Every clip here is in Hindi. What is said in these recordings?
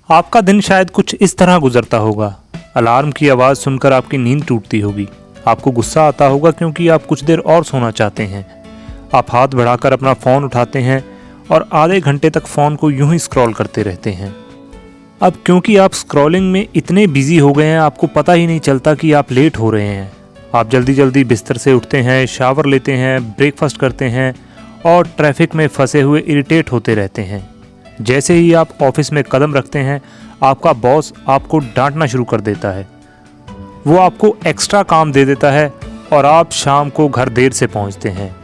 आपका दिन शायद कुछ इस तरह गुजरता होगा। अलार्म की आवाज़ सुनकर आपकी नींद टूटती होगी। आपको गुस्सा आता होगा क्योंकि आप कुछ देर और सोना चाहते हैं। आप हाथ बढ़ाकर अपना फ़ोन उठाते हैं और आधे घंटे तक फ़ोन को यूं ही स्क्रॉल करते रहते हैं। अब क्योंकि आप स्क्रॉलिंग में इतने बिजी हो गए हैं, आपको पता ही नहीं चलता कि आप लेट हो रहे हैं। आप जल्दी जल्दी बिस्तर से उठते हैं, शावर लेते हैं, ब्रेकफास्ट करते हैं और ट्रैफिक में फंसे हुए इरिटेट होते रहते हैं। जैसे ही आप ऑफिस में कदम रखते हैं, आपका बॉस आपको डांटना शुरू कर देता है। वो आपको एक्स्ट्रा काम दे देता है और आप शाम को घर देर से पहुंचते हैं।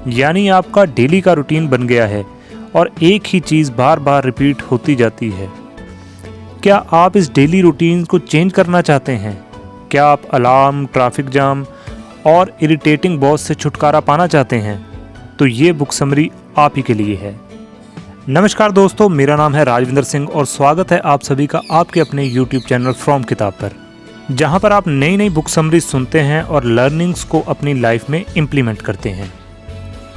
यानी आपका डेली का रूटीन बन गया है और एक ही चीज़ बार बार रिपीट होती जाती है। क्या आप इस डेली रूटीन को चेंज करना चाहते हैं? क्या आप अलार्म, ट्रैफिक जाम और इरिटेटिंग बॉस से छुटकारा पाना चाहते हैं? तो ये बुक समरी आप ही के लिए है। नमस्कार दोस्तों, मेरा नाम है राजविंदर सिंह और स्वागत है आप सभी का आपके अपने YouTube चैनल फ्रॉम किताब पर, जहां पर आप नई नई बुक समरी सुनते हैं और लर्निंग्स को अपनी लाइफ में इम्प्लीमेंट करते हैं।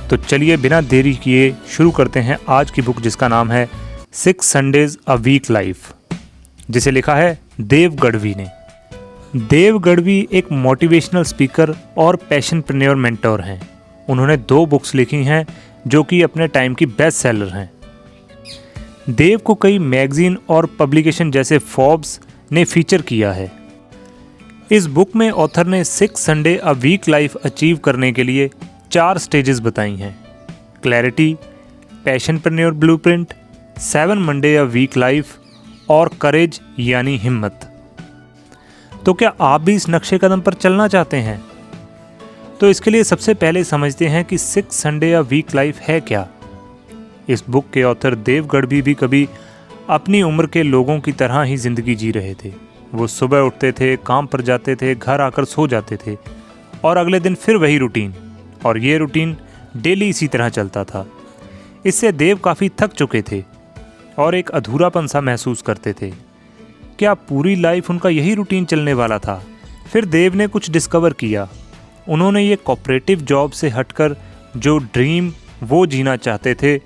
तो चलिए बिना देरी किए शुरू करते हैं आज की बुक, जिसका नाम है 6 संडेज अ वीक लाइफ, जिसे लिखा है देव गढ़वी ने। देव गढ़वी एक मोटिवेशनल स्पीकर और पैशनप्रेन्योर मेंटोर हैं। उन्होंने 2 बुक्स लिखी हैं जो कि अपने टाइम की बेस्ट सेलर हैं। देव को कई मैगजीन और पब्लिकेशन जैसे फोर्ब्स ने फीचर किया है। इस बुक में ऑथर ने 6 Sunday a week life achieve करने के लिए 4 स्टेजेस बताई हैं: clarity, passionpreneur blueprint, 7 Monday a week life और करेज यानी हिम्मत। तो क्या आप भी इस नक्शे कदम पर चलना चाहते हैं? तो इसके लिए सबसे पहले समझते हैं कि 6 संडे अ वीक लाइफ है क्या। इस बुक के ऑथर देव गढ़वी भी कभी अपनी उम्र के लोगों की तरह ही जिंदगी जी रहे थे। वो सुबह उठते थे, काम पर जाते थे, घर आकर सो जाते थे और अगले दिन फिर वही रूटीन, और ये रूटीन डेली इसी तरह चलता था। इससे देव काफ़ी थक चुके थे और एक अधूरापन सा महसूस करते थे। क्या पूरी लाइफ उनका यही रूटीन चलने वाला था? फिर देव ने कुछ डिस्कवर किया। उन्होंने ये कॉपरेटिव जॉब से हटकर जो ड्रीम वो जीना चाहते थे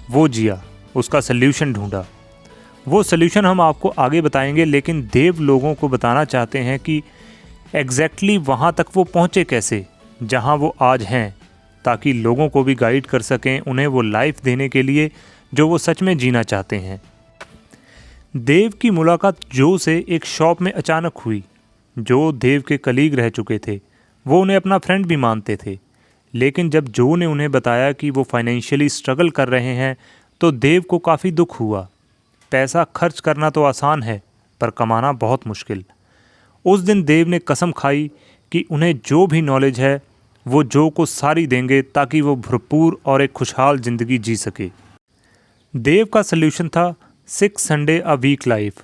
वो जिया, उसका सल्यूशन ढूंढा। वो सल्यूशन हम आपको आगे बताएंगे, लेकिन देव लोगों को बताना चाहते हैं कि एग्जैक्टली वहाँ तक वो पहुँचे कैसे जहाँ वो आज हैं, ताकि लोगों को भी गाइड कर सकें उन्हें वो लाइफ देने के लिए जो वो सच में जीना चाहते हैं। देव की मुलाकात जो से एक शॉप में अचानक हुई। जो देव के कलीग रह चुके थे, वो उन्हें अपना फ्रेंड भी मानते थे, लेकिन जब जो ने उन्हें बताया कि वो फाइनेंशियली स्ट्रगल कर रहे हैं तो देव को काफ़ी दुख हुआ। पैसा खर्च करना तो आसान है पर कमाना बहुत मुश्किल। उस दिन देव ने कसम खाई कि उन्हें जो भी नॉलेज है वो जो को सारी देंगे ताकि वो भरपूर और एक खुशहाल ज़िंदगी जी सके। देव का सल्यूशन था 6 संडे अ वीक लाइफ।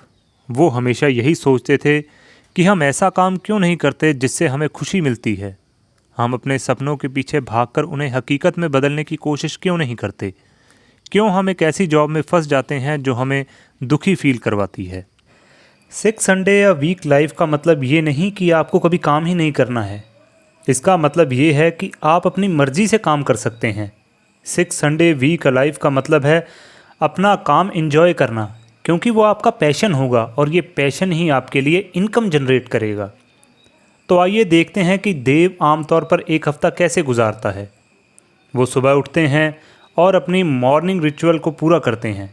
वो हमेशा यही सोचते थे कि हम ऐसा काम क्यों नहीं करते जिससे हमें खुशी मिलती है। हम अपने सपनों के पीछे भागकर उन्हें हकीकत में बदलने की कोशिश क्यों नहीं करते? क्यों हम एक ऐसी जॉब में फंस जाते हैं जो हमें दुखी फील करवाती है? 6 संडे या वीक लाइफ का मतलब ये नहीं कि आपको कभी काम ही नहीं करना है। इसका मतलब ये है कि आप अपनी मर्जी से काम कर सकते हैं। 6 संडे वीक लाइफ का मतलब है अपना काम एंजॉय करना, क्योंकि वो आपका पैशन होगा और ये पैशन ही आपके लिए इनकम जनरेट करेगा। तो आइए देखते हैं कि देव आमतौर पर एक हफ़्ता कैसे गुजारता है। वो सुबह उठते हैं और अपनी मॉर्निंग रिचुअल को पूरा करते हैं।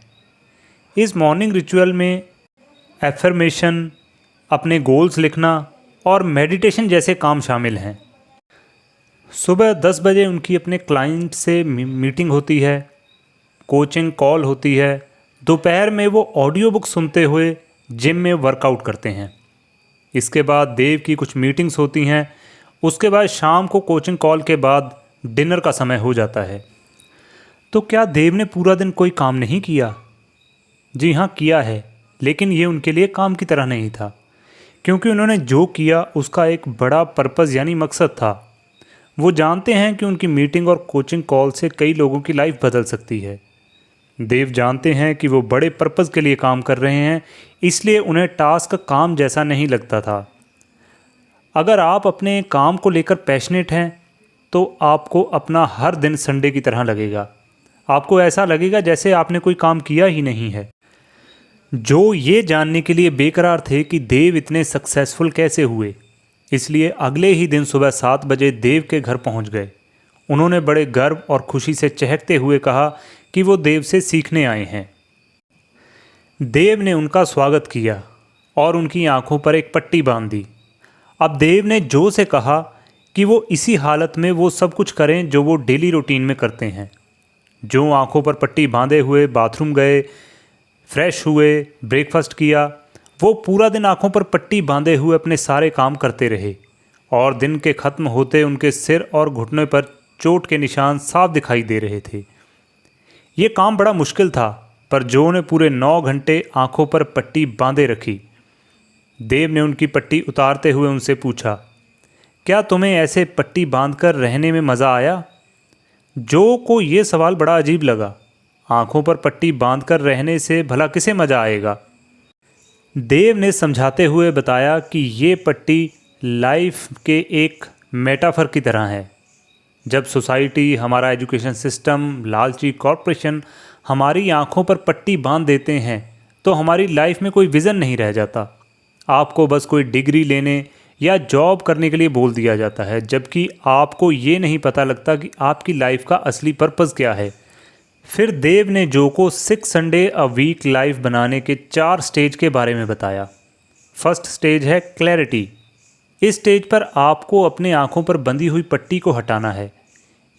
इस मॉर्निंग रिचुअल में एफर्मेशन, अपने गोल्स लिखना और मेडिटेशन जैसे काम शामिल हैं। सुबह 10 बजे उनकी अपने क्लाइंट से मीटिंग होती है, कोचिंग कॉल होती है। दोपहर में वो ऑडियो बुक सुनते हुए जिम में वर्कआउट करते हैं। इसके बाद देव की कुछ मीटिंग्स होती हैं। उसके बाद शाम को कोचिंग कॉल के बाद डिनर का समय हो जाता है। तो क्या देव ने पूरा दिन कोई काम नहीं किया? जी हाँ, किया है, लेकिन ये उनके लिए काम की तरह नहीं था, क्योंकि उन्होंने जो किया उसका एक बड़ा पर्पज़ यानी मकसद था। वो जानते हैं कि उनकी मीटिंग और कोचिंग कॉल से कई लोगों की लाइफ बदल सकती है। देव जानते हैं कि वो बड़े पर्पज़ के लिए काम कर रहे हैं, इसलिए उन्हें टास्क काम जैसा नहीं लगता था। अगर आप अपने काम को लेकर पैशनेट हैं तो आपको अपना हर दिन संडे की तरह लगेगा। आपको ऐसा लगेगा जैसे आपने कोई काम किया ही नहीं है। जो ये जानने के लिए बेकरार थे कि देव इतने सक्सेसफुल कैसे हुए, इसलिए अगले ही दिन सुबह 7 बजे देव के घर पहुंच गए। उन्होंने बड़े गर्व और खुशी से चहकते हुए कहा कि वो देव से सीखने आए हैं। देव ने उनका स्वागत किया और उनकी आंखों पर एक पट्टी बांध दी। अब देव ने जो से कहा कि वो इसी हालत में वो सब कुछ करें जो वो डेली रूटीन में करते हैं। जो आंखों पर पट्टी बांधे हुए बाथरूम गए, फ्रेश हुए, ब्रेकफास्ट किया, वो पूरा दिन आंखों पर पट्टी बांधे हुए अपने सारे काम करते रहे और दिन के ख़त्म होते उनके सिर और घुटने पर चोट के निशान साफ दिखाई दे रहे थे। ये काम बड़ा मुश्किल था, पर जो ने पूरे 9 घंटे आंखों पर पट्टी बांधे रखी। देव ने उनकी पट्टी उतारते हुए उनसे पूछा, क्या तुम्हें ऐसे पट्टी बांधकर रहने में मज़ा आया? जो को ये सवाल बड़ा अजीब लगा। आंखों पर पट्टी बांधकर रहने से भला किसे मज़ा आएगा? देव ने समझाते हुए बताया कि ये पट्टी लाइफ के एक मेटाफर की तरह है। जब सोसाइटी, हमारा एजुकेशन सिस्टम, लालची कॉरपोरेशन हमारी आंखों पर पट्टी बांध देते हैं तो हमारी लाइफ में कोई विज़न नहीं रह जाता। आपको बस कोई डिग्री लेने या जॉब करने के लिए बोल दिया जाता है, जबकि आपको ये नहीं पता लगता कि आपकी लाइफ का असली पर्पज़ क्या है। फिर देव ने जो को 6 संडे अ वीक लाइफ बनाने के 4 स्टेज के बारे में बताया। फर्स्ट स्टेज है क्लैरिटी। इस स्टेज पर आपको अपने आंखों पर बंधी हुई पट्टी को हटाना है।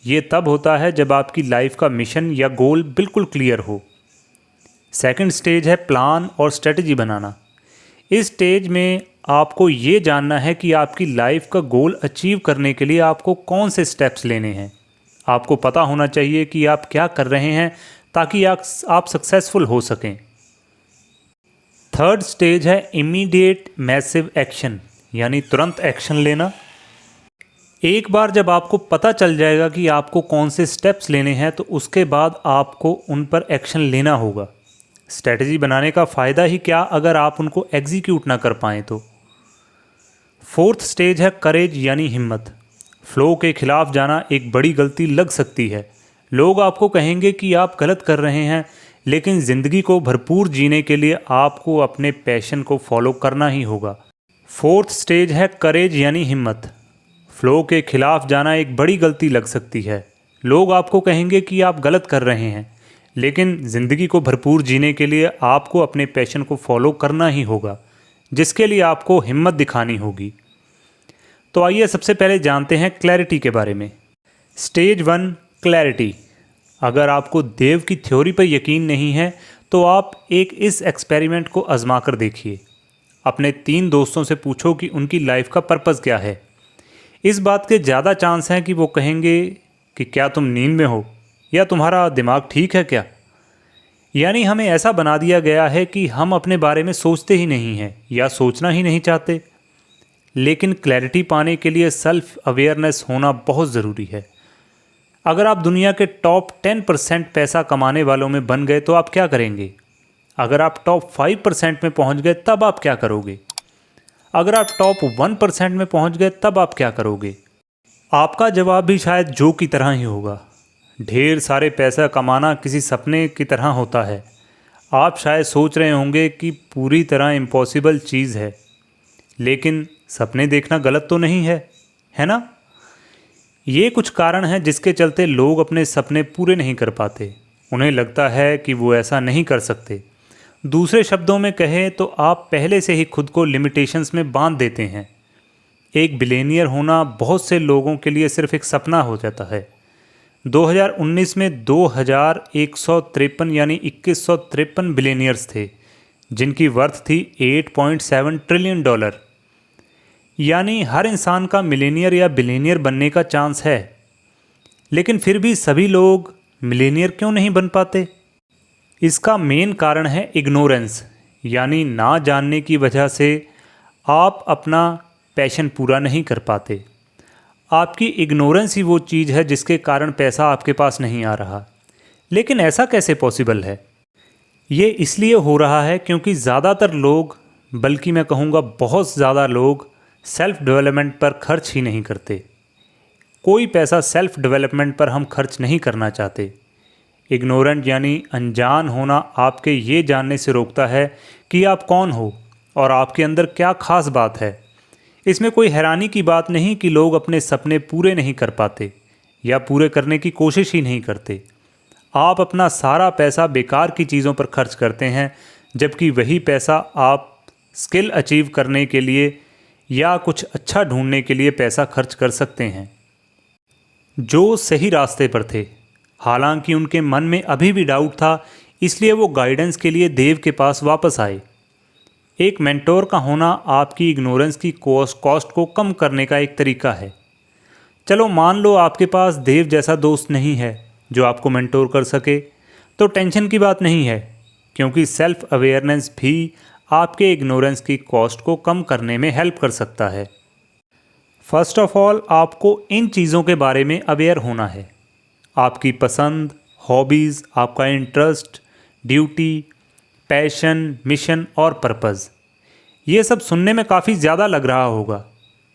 ये तब होता है जब आपकी लाइफ का मिशन या गोल बिल्कुल क्लियर हो। सेकंड स्टेज है प्लान और स्ट्रेटजी बनाना। इस स्टेज में आपको ये जानना है कि आपकी लाइफ का गोल अचीव करने के लिए आपको कौन से स्टेप्स लेने हैं। आपको पता होना चाहिए कि आप क्या कर रहे हैं ताकि आप सक्सेसफुल हो सकें। थर्ड स्टेज है इमीडिएट मैसिव एक्शन, यानी तुरंत एक्शन लेना। एक बार जब आपको पता चल जाएगा कि आपको कौन से स्टेप्स लेने हैं तो उसके बाद आपको उन पर एक्शन लेना होगा। स्ट्रेटजी बनाने का फ़ायदा ही क्या अगर आप उनको एग्जीक्यूट ना कर पाएँ तो। फोर्थ स्टेज है करेज, यानी हिम्मत। फ्लो के खिलाफ जाना एक बड़ी गलती लग सकती है। लोग आपको कहेंगे कि आप गलत कर रहे हैं, लेकिन ज़िंदगी को भरपूर जीने के लिए आपको अपने पैशन को फॉलो करना ही होगा। फोर्थ स्टेज है करेज, यानी हिम्मत। फ्लो के खिलाफ जाना एक बड़ी गलती लग सकती है। लोग आपको कहेंगे कि आप गलत कर रहे हैं, लेकिन ज़िंदगी को भरपूर जीने के लिए आपको अपने पैशन को फॉलो करना ही होगा, जिसके लिए आपको हिम्मत दिखानी होगी। तो आइए सबसे पहले जानते हैं क्लैरिटी के बारे में। Stage 1 clarity. अगर आपको देव की थ्योरी पर यकीन नहीं है तो आप इस एक्सपेरिमेंट को आजमा कर देखिए। अपने 3 दोस्तों से पूछो कि उनकी लाइफ का पर्पज़ क्या है। इस बात के ज़्यादा चांस हैं कि वो कहेंगे कि क्या तुम नींद में हो या तुम्हारा दिमाग ठीक है क्या। यानी हमें ऐसा बना दिया गया है कि हम अपने बारे में सोचते ही नहीं हैं या सोचना ही नहीं चाहते। लेकिन क्लैरिटी पाने के लिए सेल्फ अवेयरनेस होना बहुत ज़रूरी है। अगर आप दुनिया के टॉप 10% पैसा कमाने वालों में बन गए तो आप क्या करेंगे? अगर आप टॉप 5% में पहुंच गए तब आप क्या करोगे? अगर आप टॉप 1% में पहुंच गए तब आप क्या करोगे? आपका जवाब भी शायद जो की तरह ही होगा। ढेर सारे पैसा कमाना किसी सपने की तरह होता है। आप शायद सोच रहे होंगे कि पूरी तरह इम्पॉसिबल चीज़ है, लेकिन सपने देखना गलत तो नहीं है, है ना? ये कुछ कारण हैं जिसके चलते लोग अपने सपने पूरे नहीं कर पाते। उन्हें लगता है कि वो ऐसा नहीं कर सकते। दूसरे शब्दों में कहें तो आप पहले से ही खुद को लिमिटेशंस में बांध देते हैं। एक बिलियनियर होना बहुत से लोगों के लिए सिर्फ एक सपना हो जाता है। 2019 में 2153 यानी 2153 बिलियनियर्स थे, जिनकी वर्थ थी $8.7 ट्रिलियन। यानी हर इंसान का मिलेनियर या बिलियनियर बनने का चांस है। लेकिन फिर भी सभी लोग मिलेनियर क्यों नहीं बन पाते? इसका मेन कारण है इग्नोरेंस, यानी ना जानने की वजह से आप अपना पैशन पूरा नहीं कर पाते। आपकी इग्नोरेंस ही वो चीज़ है जिसके कारण पैसा आपके पास नहीं आ रहा। लेकिन ऐसा कैसे पॉसिबल है? ये इसलिए हो रहा है क्योंकि ज़्यादातर लोग, बल्कि मैं कहूँगा बहुत ज़्यादा लोग, सेल्फ डेवलपमेंट पर खर्च ही नहीं करते। कोई पैसा सेल्फ डेवलपमेंट पर हम खर्च नहीं करना चाहते। इग्नोरेंट यानी अनजान होना आपके ये जानने से रोकता है कि आप कौन हो और आपके अंदर क्या खास बात है। इसमें कोई हैरानी की बात नहीं कि लोग अपने सपने पूरे नहीं कर पाते या पूरे करने की कोशिश ही नहीं करते। आप अपना सारा पैसा बेकार की चीज़ों पर खर्च करते हैं, जबकि वही पैसा आप स्किल अचीव करने के लिए या कुछ अच्छा ढूंढने के लिए पैसा खर्च कर सकते हैं। जो सही रास्ते पर थे, हालांकि उनके मन में अभी भी डाउट था, इसलिए वो गाइडेंस के लिए देव के पास वापस आए। एक मेंटोर का होना आपकी इग्नोरेंस की कॉस्ट को कम करने का एक तरीका है। चलो मान लो आपके पास देव जैसा दोस्त नहीं है जो आपको मेंटोर कर सके, तो टेंशन की बात नहीं है, क्योंकि सेल्फ अवेयरनेस भी आपके इग्नोरेंस की कॉस्ट को कम करने में हेल्प कर सकता है। फर्स्ट ऑफ ऑल, आपको इन चीज़ों के बारे में अवेयर होना है। आपकी पसंद, हॉबीज़, आपका इंटरेस्ट, ड्यूटी, पैशन, मिशन और पर्पज़। ये सब सुनने में काफ़ी ज़्यादा लग रहा होगा,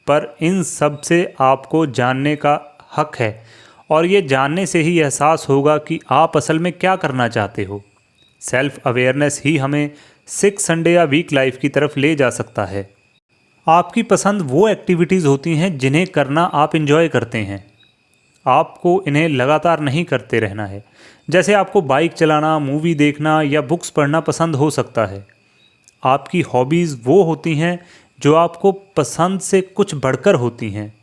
पर इन सब से आपको जानने का हक है और ये जानने से ही एहसास होगा कि आप असल में क्या करना चाहते हो। सेल्फ अवेयरनेस ही हमें 6 संडे या वीक लाइफ की तरफ ले जा सकता है। आपकी पसंद वो एक्टिविटीज़ होती हैं जिन्हें करना आप इंजॉय करते हैं। आपको इन्हें लगातार नहीं करते रहना है। जैसे आपको बाइक चलाना, मूवी देखना या बुक्स पढ़ना पसंद हो सकता है। आपकी हॉबीज़ वो होती हैं जो आपको पसंद से कुछ बढ़कर होती हैं।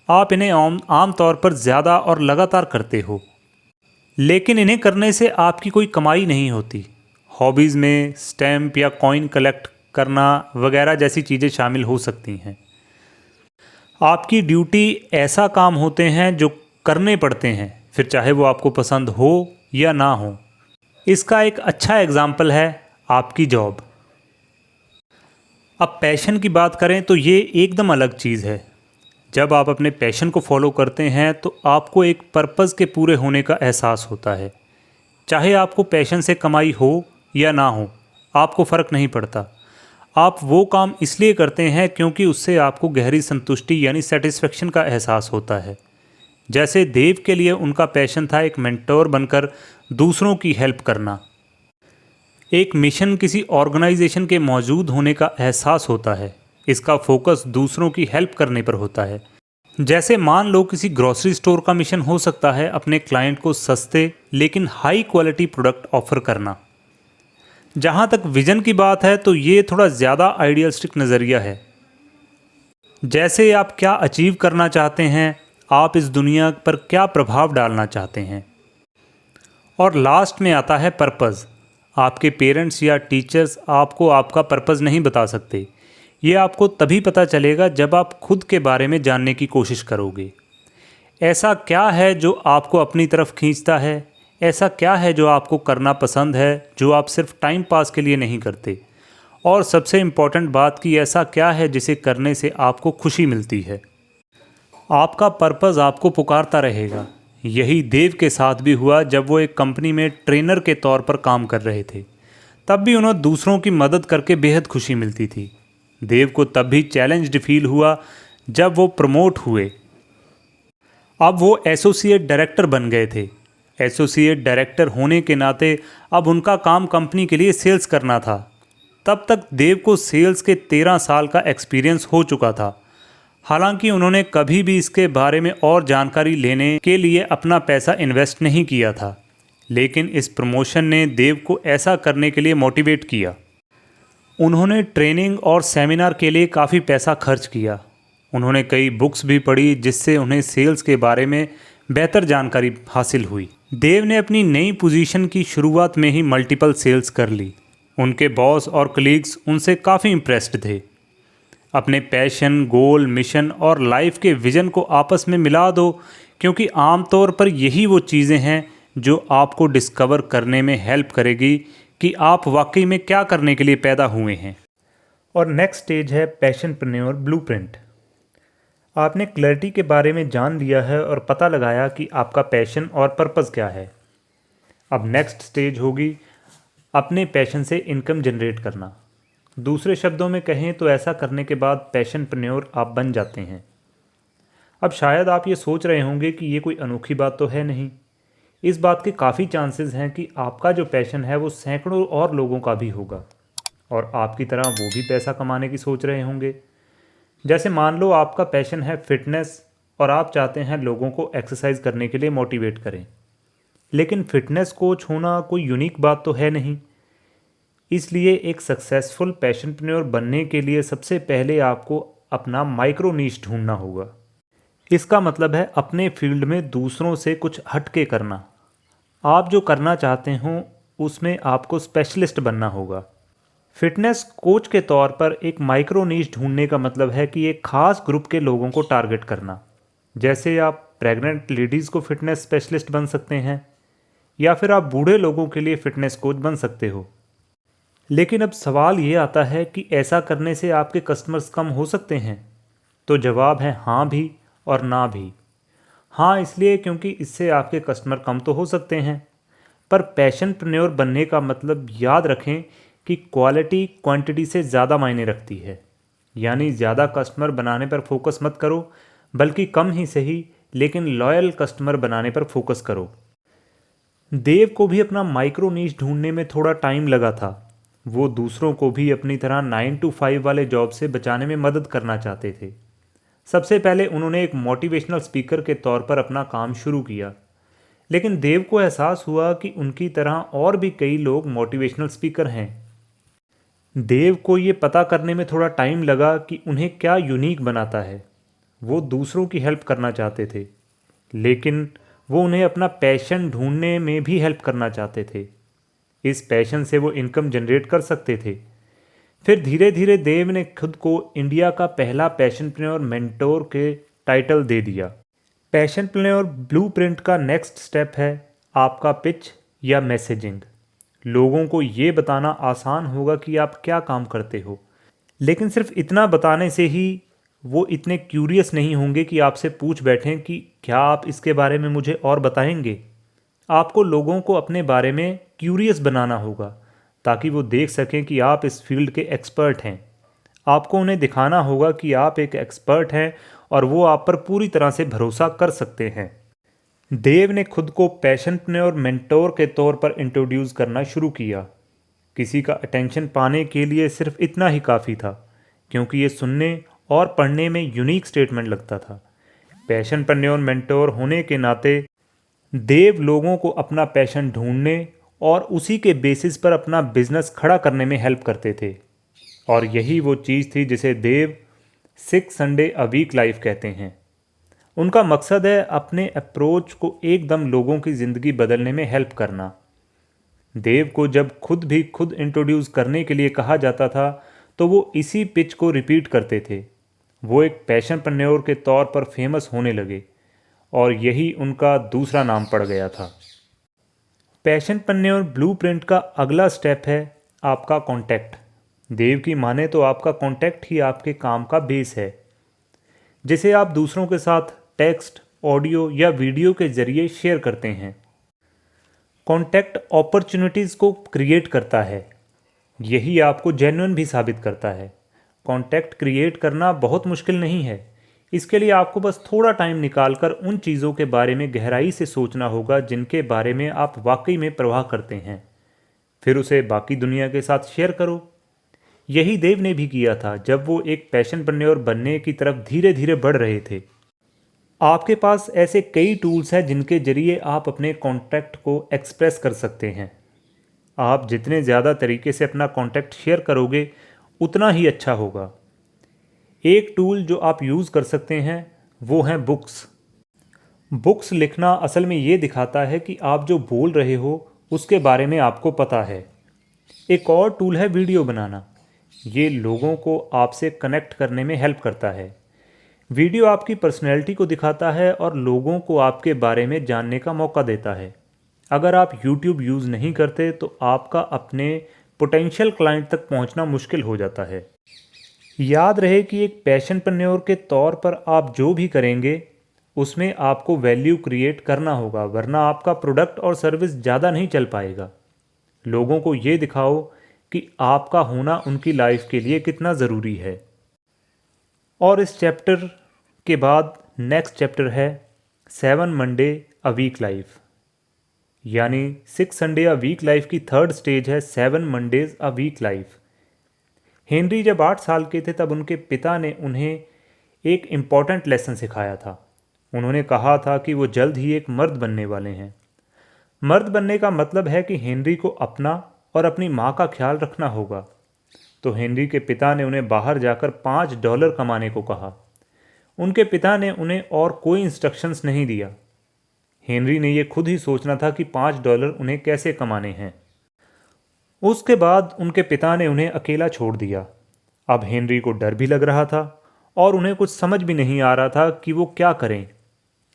आप इन्हें आम तौर पर ज़्यादा और लगातार करते हो, लेकिन इन्हें करने से आपकी कोई कमाई नहीं होती। हॉबीज़ में स्टैम्प या कॉइन कलेक्ट करना वगैरह जैसी चीज़ें शामिल हो सकती हैं। आपकी ड्यूटी ऐसा काम होते हैं जो करने पड़ते हैं, फिर चाहे वो आपको पसंद हो या ना हो। इसका एक अच्छा एग्जाम्पल है आपकी जॉब। अब पैशन की बात करें तो ये एकदम अलग चीज़ है। जब आप अपने पैशन को फॉलो करते हैं तो आपको एक पर्पज़ के पूरे होने का एहसास होता है। चाहे आपको पैशन से कमाई हो या ना हो, आपको फ़र्क नहीं पड़ता। आप वो काम इसलिए करते हैं क्योंकि उससे आपको गहरी संतुष्टि यानी सेटिस्फेक्शन का एहसास होता है। जैसे देव के लिए उनका पैशन था एक मेंटोर बनकर दूसरों की हेल्प करना। एक मिशन किसी ऑर्गेनाइजेशन के मौजूद होने का एहसास होता है। इसका फोकस दूसरों की हेल्प करने पर होता है। जैसे मान लो किसी ग्रोसरी स्टोर का मिशन हो सकता है अपने क्लाइंट को सस्ते लेकिन हाई क्वालिटी प्रोडक्ट ऑफर करना। जहाँ तक विजन की बात है तो ये थोड़ा ज़्यादा आइडियलिस्टिक नज़रिया है। जैसे आप क्या अचीव करना चाहते हैं, आप इस दुनिया पर क्या प्रभाव डालना चाहते हैं। और लास्ट में आता है पर्पज़। आपके पेरेंट्स या टीचर्स आपको आपका पर्पज़ नहीं बता सकते। ये आपको तभी पता चलेगा जब आप खुद के बारे में जानने की कोशिश करोगे। ऐसा क्या है जो आपको अपनी तरफ खींचता है? ऐसा क्या है जो आपको करना पसंद है, जो आप सिर्फ टाइम पास के लिए नहीं करते? और सबसे इम्पॉर्टेंट बात कि ऐसा क्या है जिसे करने से आपको खुशी मिलती है? आपका पर्पज़ आपको पुकारता रहेगा। यही देव के साथ भी हुआ जब वो एक कंपनी में ट्रेनर के तौर पर काम कर रहे थे। तब भी उन्हें दूसरों की मदद करके बेहद खुशी मिलती थी। देव को तब भी चैलेंज्ड फील हुआ जब वो प्रमोट हुए। अब वो एसोसिएट डायरेक्टर बन गए थे। एसोसिएट डायरेक्टर होने के नाते अब उनका काम कंपनी के लिए सेल्स करना था। तब तक देव को सेल्स के 13 साल का एक्सपीरियंस हो चुका था। हालांकि उन्होंने कभी भी इसके बारे में और जानकारी लेने के लिए अपना पैसा इन्वेस्ट नहीं किया था, लेकिन इस प्रमोशन ने देव को ऐसा करने के लिए मोटिवेट किया। उन्होंने ट्रेनिंग और सेमिनार के लिए काफ़ी पैसा खर्च किया। उन्होंने कई बुक्स भी पढ़ी जिससे उन्हें सेल्स के बारे में बेहतर जानकारी हासिल हुई। देव ने अपनी नई पोजीशन की शुरुआत में ही मल्टीपल सेल्स कर ली। उनके बॉस और कलीग्स उनसे काफ़ी इम्प्रेस्ड थे। अपने पैशन, गोल, मिशन और लाइफ के विज़न को आपस में मिला दो, क्योंकि आमतौर पर यही वो चीज़ें हैं जो आपको डिस्कवर करने में हेल्प करेगी कि आप वाकई में क्या करने के लिए पैदा हुए हैं। और नेक्स्ट स्टेज है पैशनप्रेन्योर ब्लूप्रिंट। आपने क्लैरिटी के बारे में जान लिया है और पता लगाया कि आपका पैशन और पर्पज़ क्या है। अब नेक्स्ट स्टेज होगी अपने पैशन से इनकम जनरेट करना। दूसरे शब्दों में कहें तो ऐसा करने के बाद पैशनप्रेन्योर आप बन जाते हैं। अब शायद आप ये सोच रहे होंगे कि ये कोई अनोखी बात तो है नहीं, इस बात के काफ़ी चांसेस हैं कि आपका जो पैशन है वो सैकड़ों और लोगों का भी होगा और आपकी तरह वो भी पैसा कमाने की सोच रहे होंगे। जैसे मान लो आपका पैशन है फिटनेस और आप चाहते हैं लोगों को एक्सरसाइज करने के लिए मोटिवेट करें, लेकिन फिटनेस कोच होना कोई यूनिक बात तो है नहीं। इसलिए एक सक्सेसफुल पैशनप्रेन्योर बनने के लिए सबसे पहले आपको अपना माइक्रो नीश ढूंढना होगा। इसका मतलब है अपने फील्ड में दूसरों से कुछ हटके करना। आप जो करना चाहते हो उसमें आपको स्पेशलिस्ट बनना होगा। फिटनेस कोच के तौर पर एक माइक्रो नीश ढूंढने का मतलब है कि एक खास ग्रुप के लोगों को टारगेट करना। जैसे आप प्रेग्नेंट लेडीज़ को फिटनेस स्पेशलिस्ट बन सकते हैं या फिर आप बूढ़े लोगों के लिए फिटनेस कोच बन सकते हो। लेकिन अब सवाल ये आता है कि ऐसा करने से आपके कस्टमर्स कम हो सकते हैं? तो जवाब है हाँ भी और ना भी। हाँ इसलिए क्योंकि इससे आपके कस्टमर कम तो हो सकते हैं, पर पैशनप्रेन्योर बनने का मतलब याद रखें कि क्वालिटी क्वांटिटी से ज़्यादा मायने रखती है। यानी ज़्यादा कस्टमर बनाने पर फोकस मत करो, बल्कि कम ही सही लेकिन लॉयल कस्टमर बनाने पर फोकस करो। देव को भी अपना माइक्रो नीश ढूंढने में थोड़ा टाइम लगा था। वो दूसरों को भी अपनी तरह 9 to 5 वाले जॉब से बचाने में मदद करना चाहते थे। सबसे पहले उन्होंने एक मोटिवेशनल स्पीकर के तौर पर अपना काम शुरू किया, लेकिन देव को एहसास हुआ कि उनकी तरह और भी कई लोग मोटिवेशनल स्पीकर हैं। देव को ये पता करने में थोड़ा टाइम लगा कि उन्हें क्या यूनिक बनाता है। वो दूसरों की हेल्प करना चाहते थे, लेकिन वो उन्हें अपना पैशन ढूंढने में भी हेल्प करना चाहते थे। इस पैशन से वो इनकम जनरेट कर सकते थे। फिर धीरे धीरे देव ने खुद को इंडिया का पहला पैशनप्रेन्योर मेंटोर के टाइटल दे दिया। पैशनप्रेन्योर ब्लूप्रिंट का नेक्स्ट स्टेप है आपका पिच या मैसेजिंग। लोगों को ये बताना आसान होगा कि आप क्या काम करते हो, लेकिन सिर्फ इतना बताने से ही वो इतने क्यूरियस नहीं होंगे कि आपसे पूछ बैठें कि क्या आप इसके बारे में मुझे और बताएंगे। आपको लोगों को अपने बारे में क्यूरियस बनाना होगा ताकि वो देख सकें कि आप इस फील्ड के एक्सपर्ट हैं। आपको उन्हें दिखाना होगा कि आप एक एक्सपर्ट हैं और वो आप पर पूरी तरह से भरोसा कर सकते हैं। देव ने खुद को पैशनप्रेन्योर मेंटोर के तौर पर इंट्रोड्यूस करना शुरू किया। किसी का अटेंशन पाने के लिए सिर्फ इतना ही काफ़ी था, क्योंकि ये सुनने और पढ़ने में यूनिक स्टेटमेंट लगता था। पैशनप्रेन्योर मेंटोर होने के नाते देव लोगों को अपना पैशन ढूंढने और उसी के बेसिस पर अपना बिजनेस खड़ा करने में हेल्प करते थे। और यही वो चीज़ थी जिसे देव 6 संडे अ वीक लाइफ कहते हैं। उनका मकसद है अपने अप्रोच को एकदम लोगों की ज़िंदगी बदलने में हेल्प करना। देव को जब खुद इंट्रोड्यूस करने के लिए कहा जाता था तो वो इसी पिच को रिपीट करते थे। वो एक पैशनप्रेन्योर के तौर पर फेमस होने लगे और यही उनका दूसरा नाम पड़ गया था। पैशनप्रेन्योर ब्लूप्रिंट का अगला स्टेप है आपका कॉन्टैक्ट। देव की माने तो आपका कॉन्टैक्ट ही आपके काम का बेस है, जिसे आप दूसरों के साथ टेक्स्ट, ऑडियो या वीडियो के जरिए शेयर करते हैं। कॉन्टैक्ट अपॉर्चुनिटीज़ को क्रिएट करता है, यही आपको जेन्युइन भी साबित करता है। कॉन्टैक्ट क्रिएट करना बहुत मुश्किल नहीं है। इसके लिए आपको बस थोड़ा टाइम निकालकर उन चीज़ों के बारे में गहराई से सोचना होगा जिनके बारे में आप वाकई में परवाह करते हैं। फिर उसे बाकी दुनिया के साथ शेयर करो। यही देव ने भी किया था जब वो एक पैशनप्रेन्योर बनने की तरफ धीरे धीरे बढ़ रहे थे। आपके पास ऐसे कई टूल्स हैं जिनके जरिए आप अपने कॉन्टैक्ट को एक्सप्रेस कर सकते हैं। आप जितने ज़्यादा तरीके से अपना कॉन्टैक्ट शेयर करोगे उतना ही अच्छा होगा। एक टूल जो आप यूज़ कर सकते हैं वो हैं बुक्स। बुक्स लिखना असल में ये दिखाता है कि आप जो बोल रहे हो उसके बारे में आपको पता है। एक और टूल है वीडियो बनाना। ये लोगों को आपसे कनेक्ट करने में हेल्प करता है। वीडियो आपकी पर्सनैलिटी को दिखाता है और लोगों को आपके बारे में जानने का मौका देता है। अगर आप YouTube यूज़ नहीं करते तो आपका अपने पोटेंशियल क्लाइंट तक पहुंचना मुश्किल हो जाता है। याद रहे कि एक पैशनप्रेन्योर के तौर पर आप जो भी करेंगे उसमें आपको वैल्यू क्रिएट करना होगा, वरना आपका प्रोडक्ट और सर्विस ज़्यादा नहीं चल पाएगा। लोगों को ये दिखाओ कि आपका होना उनकी लाइफ के लिए कितना ज़रूरी है। और इस चैप्टर के बाद नेक्स्ट चैप्टर है 7 मंडे अ वीक लाइफ। यानी 6 संडे अ वीक लाइफ की थर्ड स्टेज है 7 Mondays a week life. Henry जब 8 साल के थे तब उनके पिता ने उन्हें एक इम्पॉर्टेंट लेसन सिखाया था। उन्होंने कहा था कि वो जल्द ही एक मर्द बनने वाले हैं। मर्द बनने का मतलब है कि हेनरी को अपना और अपनी माँ का ख्याल रखना होगा। तो हेनरी के पिता ने उन्हें बाहर जाकर $5 कमाने को कहा। उनके पिता ने उन्हें और कोई इंस्ट्रक्शंस नहीं दिया। हेनरी ने यह खुद ही सोचना था कि $5 उन्हें कैसे कमाने हैं। उसके बाद उनके पिता ने उन्हें अकेला छोड़ दिया। अब हेनरी को डर भी लग रहा था और उन्हें कुछ समझ भी नहीं आ रहा था कि वो क्या करें।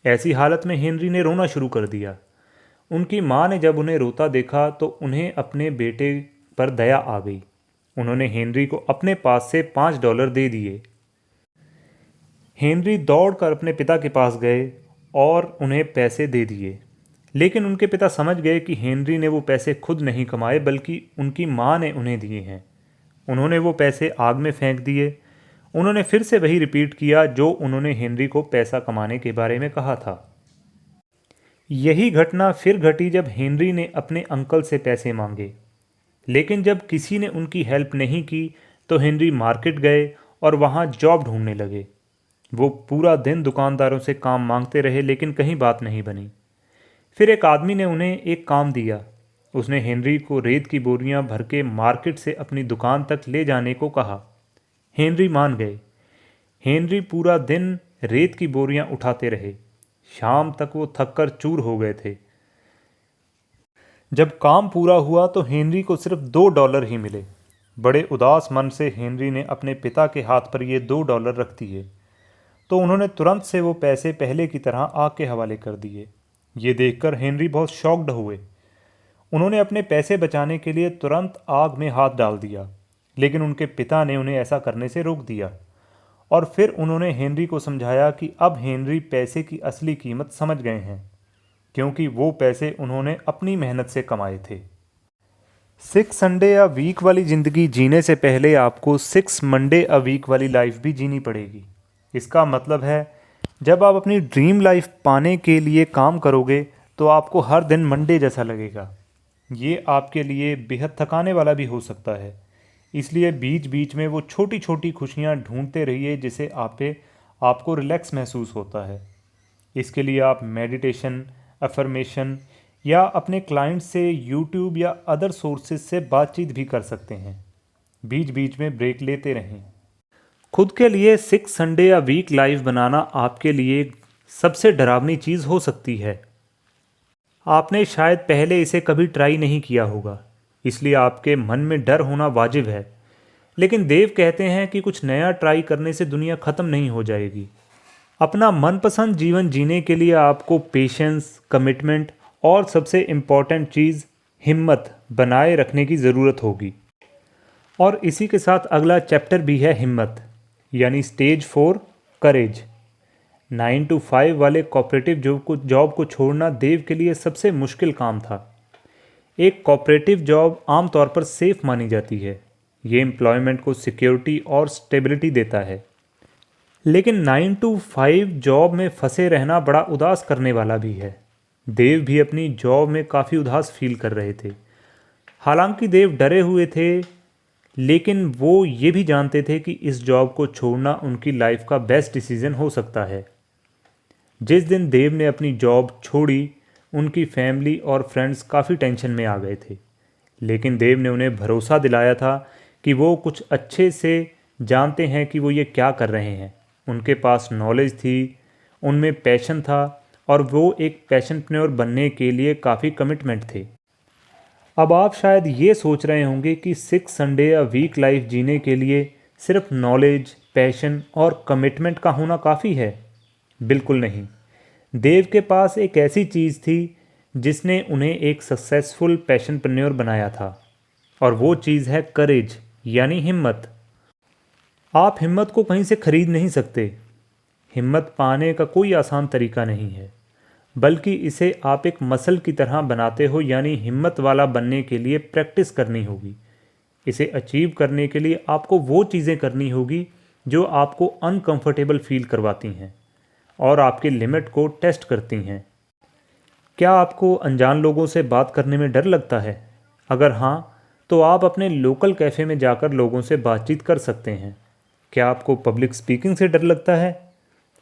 ऐसी हालत में हेनरी ने रोना शुरू कर दिया। उनकी माँ ने जब उन्हें रोता देखा तो उन्हें अपने बेटे पर दया आ गई। उन्होंने हेनरी को अपने पास से $5 दे दिए। हेनरी दौड़कर अपने पिता के पास गए और उन्हें पैसे दे दिए। लेकिन उनके पिता समझ गए कि हेनरी ने वो पैसे खुद नहीं कमाए बल्कि उनकी माँ ने उन्हें दिए हैं। उन्होंने वो पैसे आग में फेंक दिए। उन्होंने फिर से वही रिपीट किया जो उन्होंने हेनरी को पैसा कमाने के बारे में कहा था। यही घटना फिर घटी जब हेनरी ने अपने अंकल से पैसे मांगे। लेकिन जब किसी ने उनकी हेल्प नहीं की तो हेनरी मार्केट गए और वहाँ जॉब ढूंढने लगे। वो पूरा दिन दुकानदारों से काम मांगते रहे लेकिन कहीं बात नहीं बनी। फिर एक आदमी ने उन्हें एक काम दिया। उसने हेनरी को रेत की बोरियां भर के मार्केट से अपनी दुकान तक ले जाने को कहा। हेनरी मान गए। हेनरी पूरा दिन रेत की बोरियां उठाते रहे। शाम तक वो थककर चूर हो गए थे। जब काम पूरा हुआ तो हेनरी को सिर्फ $2 ही मिले। बड़े उदास मन से हेनरी ने अपने पिता के हाथ पर ये $2 रख दिए। तो उन्होंने तुरंत से वो पैसे पहले की तरह आग के हवाले कर दिए। ये देखकर हेनरी बहुत शॉक्ड हुए। उन्होंने अपने पैसे बचाने के लिए तुरंत आग में हाथ डाल दिया, लेकिन उनके पिता ने उन्हें ऐसा करने से रोक दिया। और फिर उन्होंने हेनरी को समझाया कि अब हेनरी पैसे की असली कीमत समझ गए हैं, क्योंकि वो पैसे उन्होंने अपनी मेहनत से कमाए थे। 6 संडे अ वीक वाली ज़िंदगी जीने से पहले आपको 6 मंडे अ वीक वाली लाइफ भी जीनी पड़ेगी। इसका मतलब है जब आप अपनी ड्रीम लाइफ पाने के लिए काम करोगे तो आपको हर दिन मंडे जैसा लगेगा। ये आपके लिए बेहद थकाने वाला भी हो सकता है। इसलिए बीच बीच में वो छोटी छोटी खुशियाँ ढूंढते रहिए जिसे आपको रिलैक्स महसूस होता है। इसके लिए आप मेडिटेशन, अफर्मेशन या अपने क्लाइंट से यूट्यूब या अदर सोर्सेज से बातचीत भी कर सकते हैं। बीच बीच में ब्रेक लेते रहें। खुद के लिए 6 संडे या वीक लाइफ बनाना आपके लिए सबसे डरावनी चीज़ हो सकती है। आपने शायद पहले इसे कभी ट्राई नहीं किया होगा, इसलिए आपके मन में डर होना वाजिब है। लेकिन देव कहते हैं कि कुछ नया ट्राई करने से दुनिया ख़त्म नहीं हो जाएगी। अपना मनपसंद जीवन जीने के लिए आपको पेशेंस, कमिटमेंट और सबसे इम्पॉर्टेंट चीज़ हिम्मत बनाए रखने की ज़रूरत होगी। और इसी के साथ अगला चैप्टर भी है हिम्मत, यानी स्टेज 4 करेज। 9 to 5 वाले कॉपरेटिव जॉब को छोड़ना देव के लिए सबसे मुश्किल काम था। एक कॉपरेटिव जॉब आमतौर पर सेफ मानी जाती है। ये एम्प्लॉयमेंट को सिक्योरिटी और स्टेबिलिटी देता है। लेकिन 9 to 5 जॉब में फंसे रहना बड़ा उदास करने वाला भी है। देव भी अपनी जॉब में काफ़ी उदास फील कर रहे थे। हालांकि देव डरे हुए थे, लेकिन वो ये भी जानते थे कि इस जॉब को छोड़ना उनकी लाइफ का बेस्ट डिसीजन हो सकता है। जिस दिन देव ने अपनी जॉब छोड़ी, उनकी फैमिली और फ्रेंड्स काफ़ी टेंशन में आ गए थे। लेकिन देव ने उन्हें भरोसा दिलाया था कि वो कुछ अच्छे से जानते हैं कि वो ये क्या कर रहे हैं। उनके पास नॉलेज थी, उनमें पैशन था और वो एक पैशनप्रेन्योर बनने के लिए काफ़ी कमिटमेंट थे। अब आप शायद ये सोच रहे होंगे कि 6 संडे अ वीक लाइफ जीने के लिए सिर्फ नॉलेज, पैशन और कमिटमेंट का होना काफ़ी है। बिल्कुल नहीं। देव के पास एक ऐसी चीज़ थी जिसने उन्हें एक सक्सेसफुल पैशनप्रेन्योर बनाया था, और वो चीज़ है करेज, यानी हिम्मत। आप हिम्मत को कहीं से खरीद नहीं सकते। हिम्मत पाने का कोई आसान तरीका नहीं है, बल्कि इसे आप एक मसल की तरह बनाते हो, यानी हिम्मत वाला बनने के लिए प्रैक्टिस करनी होगी। इसे अचीव करने के लिए आपको वो चीज़ें करनी होगी जो आपको अनकंफर्टेबल फील करवाती हैं और आपके लिमिट को टेस्ट करती हैं। क्या आपको अनजान लोगों से बात करने में डर लगता है? अगर हाँ, तो आप अपने लोकल कैफ़े में जाकर लोगों से बातचीत कर सकते हैं। क्या आपको पब्लिक स्पीकिंग से डर लगता है?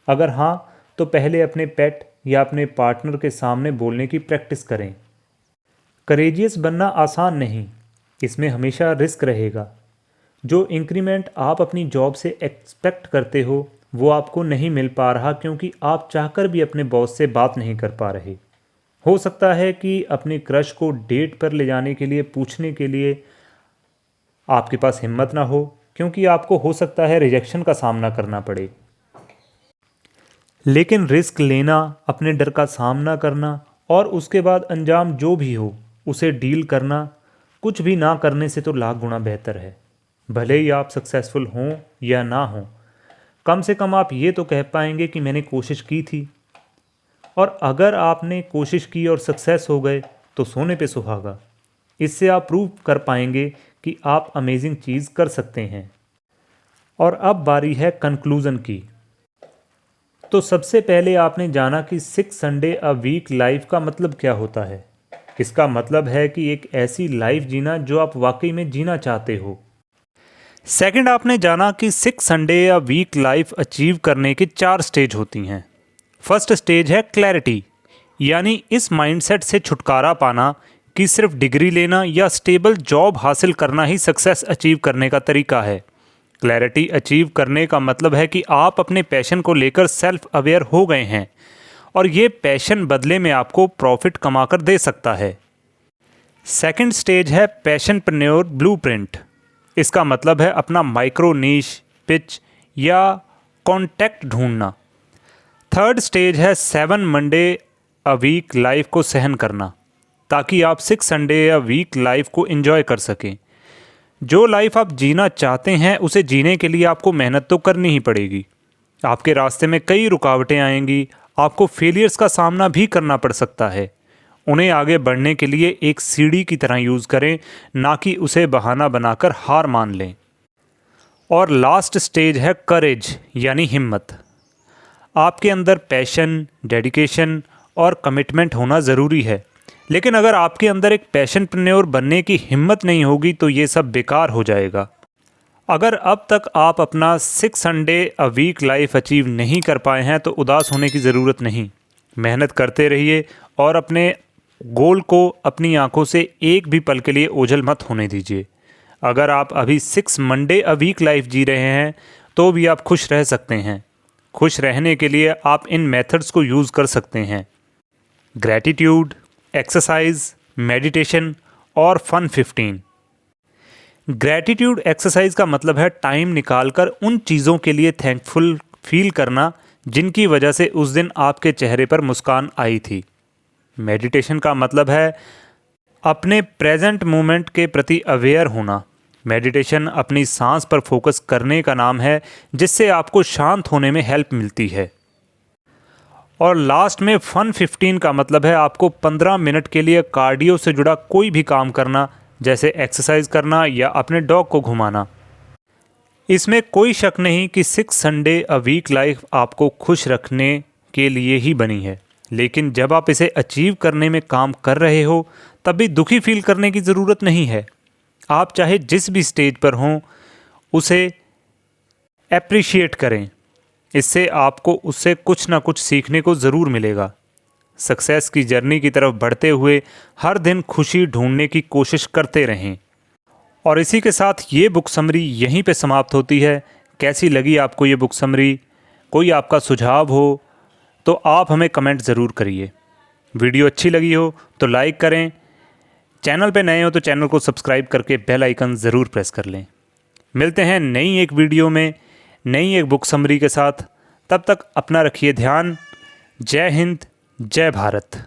अगर हाँ, तो पहले अपने पेट या अपने पार्टनर के सामने बोलने की प्रैक्टिस करें। करेजियस बनना आसान नहीं, इसमें हमेशा रिस्क रहेगा। जो इंक्रीमेंट आप अपनी जॉब से एक्सपेक्ट करते हो वो आपको नहीं मिल पा रहा क्योंकि आप चाहकर भी अपने बॉस से बात नहीं कर पा रहे। हो सकता है कि अपने क्रश को डेट पर ले जाने के लिए पूछने के लिए आपके पास हिम्मत ना हो, क्योंकि आपको हो सकता है रिजेक्शन का सामना करना पड़े। लेकिन रिस्क लेना, अपने डर का सामना करना और उसके बाद अंजाम जो भी हो उसे डील करना कुछ भी ना करने से तो लाख गुना बेहतर है। भले ही आप सक्सेसफुल हों या ना हों, कम से कम आप ये तो कह पाएंगे कि मैंने कोशिश की थी। और अगर आपने कोशिश की और सक्सेस हो गए तो सोने पे सुहागा। इससे आप प्रूव कर पाएंगे कि आप अमेजिंग चीज़ कर सकते हैं। और अब बारी है कंक्लूज़न की। तो सबसे पहले आपने जाना कि 6 संडे अ वीक लाइफ का मतलब क्या होता है। इसका मतलब है कि एक ऐसी लाइफ जीना जो आप वाकई में जीना चाहते हो। सेकंड, आपने जाना कि 6 संडे या वीक लाइफ अचीव करने की 4 स्टेज होती हैं। फर्स्ट स्टेज है क्लैरिटी, यानी इस माइंडसेट से छुटकारा पाना कि सिर्फ डिग्री लेना या स्टेबल जॉब हासिल करना ही सक्सेस अचीव करने का तरीका है। क्लैरिटी अचीव करने का मतलब है कि आप अपने पैशन को लेकर सेल्फ अवेयर हो गए हैं और ये पैशन बदले में आपको प्रॉफिट कमाकर दे सकता है। सेकंड स्टेज है पैशनप्रेन्योर ब्लूप्रिंट। इसका मतलब है अपना माइक्रो नीश, पिच या कॉन्टैक्ट ढूंढना। थर्ड स्टेज है 7 मंडे अ वीक लाइफ को सहन करना, ताकि आप 6 संडे या वीक लाइफ को एंजॉय कर सकें। जो लाइफ आप जीना चाहते हैं उसे जीने के लिए आपको मेहनत तो करनी ही पड़ेगी। आपके रास्ते में कई रुकावटें आएंगी, आपको फेलियर्स का सामना भी करना पड़ सकता है। उन्हें आगे बढ़ने के लिए एक सीढ़ी की तरह यूज़ करें, ना कि उसे बहाना बनाकर हार मान लें। और लास्ट स्टेज है करेज, यानी हिम्मत। आपके अंदर पैशन, डेडिकेशन और कमिटमेंट होना ज़रूरी है, लेकिन अगर आपके अंदर एक पैशनप्रेन्योर बनने की हिम्मत नहीं होगी तो ये सब बेकार हो जाएगा। अगर अब तक आप अपना 6 Sunday a week life achieve नहीं कर पाए हैं तो उदास होने की ज़रूरत नहीं। मेहनत करते रहिए और अपने गोल को अपनी आंखों से एक भी पल के लिए ओझल मत होने दीजिए। अगर आप अभी 6 मंडे अ वीक लाइफ जी रहे हैं तो भी आप खुश रह सकते हैं। खुश रहने के लिए आप इन मेथड्स को यूज़ कर सकते हैं: ग्रैटिट्यूड, एक्सरसाइज, मेडिटेशन और फन 15। ग्रैटिट्यूड एक्सरसाइज का मतलब है टाइम निकालकर उन चीज़ों के लिए थैंकफुल फील करना जिनकी वजह से उस दिन आपके चेहरे पर मुस्कान आई थी। मेडिटेशन का मतलब है अपने प्रेजेंट मोमेंट के प्रति अवेयर होना। मेडिटेशन अपनी सांस पर फोकस करने का नाम है, जिससे आपको शांत होने में हेल्प मिलती है। और लास्ट में फन 15 का मतलब है आपको 15 मिनट के लिए कार्डियो से जुड़ा कोई भी काम करना, जैसे एक्सरसाइज करना या अपने डॉग को घुमाना। इसमें कोई शक नहीं कि 6 संडे अ वीक लाइफ आपको खुश रखने के लिए ही बनी है, लेकिन जब आप इसे अचीव करने में काम कर रहे हो तब भी दुखी फील करने की ज़रूरत नहीं है। आप चाहे जिस भी स्टेज पर हों उसे एप्रिशिएट करें, इससे आपको उससे कुछ ना कुछ सीखने को ज़रूर मिलेगा। सक्सेस की जर्नी की तरफ बढ़ते हुए हर दिन खुशी ढूंढने की कोशिश करते रहें। और इसी के साथ ये बुक समरी यहीं पे समाप्त होती है। कैसी लगी आपको ये बुक समरी? कोई आपका सुझाव हो तो आप हमें कमेंट ज़रूर करिए। वीडियो अच्छी लगी हो तो लाइक करें, चैनल पे नए हो तो चैनल को सब्सक्राइब करके बेल आइकन ज़रूर प्रेस कर लें। मिलते हैं नई एक वीडियो में नई एक बुक समरी के साथ। तब तक अपना रखिए ध्यान। जय हिंद, जय भारत।